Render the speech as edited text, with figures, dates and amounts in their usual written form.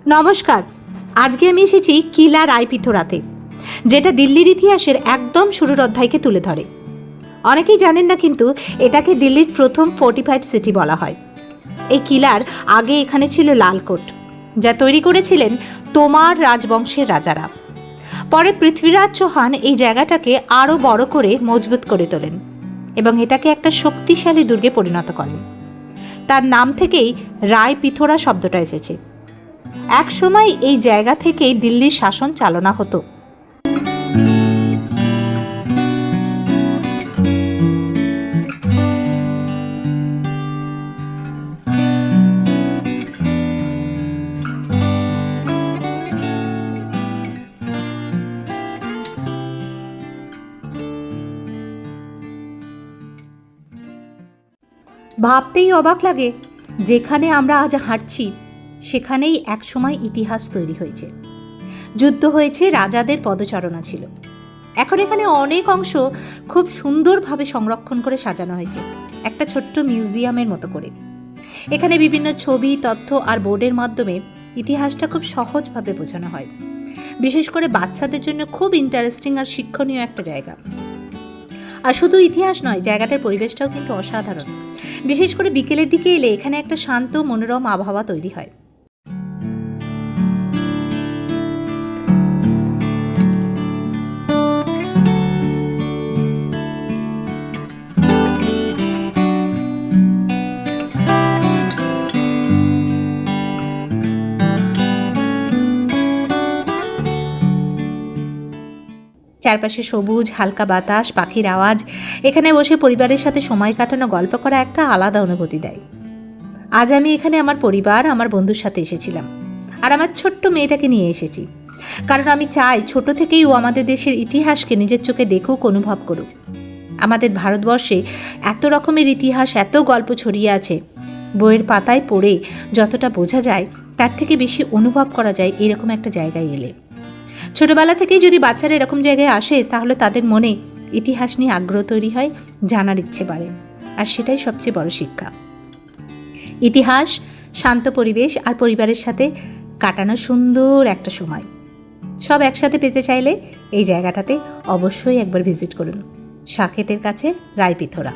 নমস্কার। আজকে আমি এসেছি কিলা রায়পিথোরাতে, যেটা দিল্লির ইতিহাসের একদম শুরুর অধ্যায়কে তুলে ধরে। অনেকেই জানেন না, কিন্তু এটাকে দিল্লির প্রথম ফোর্টিফাইড সিটি বলা হয়। এই কিলার আগে এখানে ছিল লালকোট, যা তৈরি করেছিলেন তোমার রাজবংশের রাজারা। পরে পৃথ্বীরাজ চৌহান এই জায়গাটাকে আরও বড় করে মজবুত করে তোলেন এবং এটাকে একটা শক্তিশালী দুর্গে পরিণত করেন। তার নাম থেকেই রায়পিথোরা শব্দটা এসেছে। এক সময় এই জায়গা থেকেই দিল্লির শাসন চালনা হতো। ভাবতেই অবাক লাগে, যেখানে আমরা আজ হাঁটছি সেখানেই একসময় ইতিহাস তৈরি হয়েছে। যুদ্ধ হয়েছে, রাজাদের পদচারণা ছিল। এখন এখানে অনেক অংশ খুব সুন্দরভাবে সংরক্ষণ করে সাজানো হয়েছে, একটা ছোট্ট মিউজিয়ামের মতো করে। এখানে বিভিন্ন ছবি, তথ্য আর বোর্ডের মাধ্যমে ইতিহাসটা খুব সহজভাবে বোঝানো হয়। বিশেষ করে বাচ্চাদের জন্য খুব ইন্টারেস্টিং আর শিক্ষণীয় একটা জায়গা। আর শুধু ইতিহাস নয়, জায়গাটার পরিবেশটাও কিন্তু অসাধারণ। বিশেষ করে বিকেলের দিকে এলে এখানে একটা শান্ত মনোরম আবহাওয়া তৈরি হয়। চারপাশে সবুজ, হালকা বাতাস, পাখির আওয়াজ। এখানে বসে পরিবারের সাথে সময় কাটানো, গল্প করা একটা আলাদা অনুভূতি দেয়। আজ আমি এখানে আমার পরিবার, আমার বন্ধুর সাথে এসেছিলাম, আর আমার ছোট্ট মেয়েটাকে নিয়ে এসেছি। কারণ আমি চাই ছোট থেকেই ও আমাদের দেশের ইতিহাসকে নিজের চোখে দেখুক, অনুভব করুক। আমাদের ভারতবর্ষে এত রকমের ইতিহাস, এত গল্প ছড়িয়ে আছে। বইয়ের পাতায় পড়ে যতটা বোঝা যায়, তার থেকে বেশি অনুভব করা যায় এরকম একটা জায়গায় এলে। ছোটবেলা থেকেই যদি বাচ্চারা এরকম জায়গায় আসে, তাহলে তাদের মনে ইতিহাস নিয়ে আগ্রহ তৈরি হয়, জানার ইচ্ছে বাড়ে। আর সেটাই সবচেয়ে বড় শিক্ষা। ইতিহাস, শান্ত পরিবেশ আর পরিবারের সাথে কাটানো সুন্দর একটা সময় সব একসাথে পেতে চাইলে এই জায়গাটাতে অবশ্যই একবার ভিজিট করুন। সাকেতের কাছে রায়পিথোরা।